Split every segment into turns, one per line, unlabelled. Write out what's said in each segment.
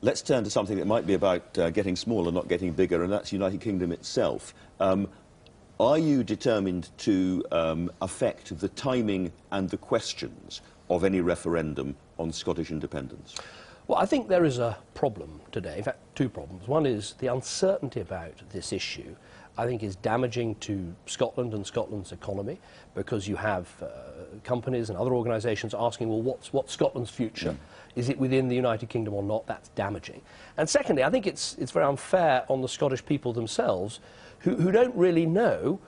let's turn to something that might be about getting smaller, not getting bigger, and that's United Kingdom itself. Are you determined to affect the timing and the questions of any referendum on Scottish independence?
Well, I think there is a problem today, in fact, two problems. One is the uncertainty about this issue, I think, is damaging to Scotland and Scotland's economy, because you have companies and other organisations asking, well, what's Scotland's future? Is it within the United Kingdom or not? That's damaging. And secondly, I think it's very unfair on the Scottish people themselves, who don't really know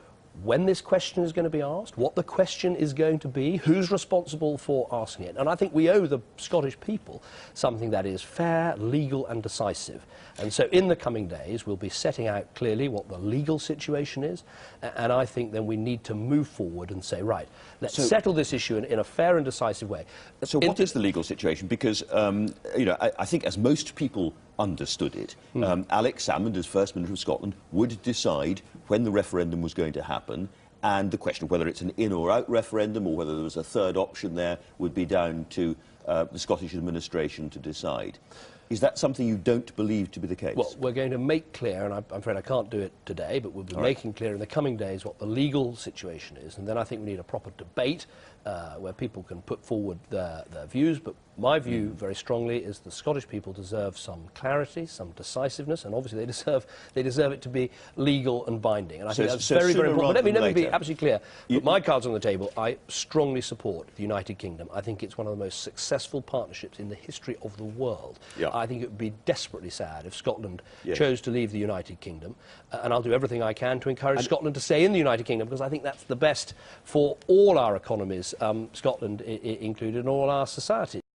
when this question is going to be asked, what the question is going to be, who's responsible for asking it. And I think we owe the Scottish people something that is fair, legal and decisive. And so in the coming days we'll be setting out clearly what the legal situation is, and I think then we need to move forward and say, right, let's settle this issue in a fair and decisive way.
So what is the legal situation? Because, you know, I think as most people understood it, Alex Salmond, as First Minister of Scotland, would decide when the referendum was going to happen, and the question of whether it's an in or out referendum or whether there was a third option there would be down to the Scottish administration to decide. Is that something you don't believe to be the case?
Well, we're going to make clear, and I'm afraid I can't do it today, but we'll be making clear in the coming days what the legal situation is, and then I think we need a proper debate where people can put forward their views. But my view, very strongly, is the Scottish people deserve some clarity, some decisiveness, and obviously they deserve it to be legal and binding. And I think that's very, very important. But let me be absolutely clear. Put my cards on the table. I strongly support the United Kingdom. I think it's one of the most successful partnerships in the history of the world. I think it would be desperately sad if Scotland chose to leave the United Kingdom, and I'll do everything I can to encourage Scotland to stay in the United Kingdom, because I think that's the best for all our economies, Scotland included, and all our societies.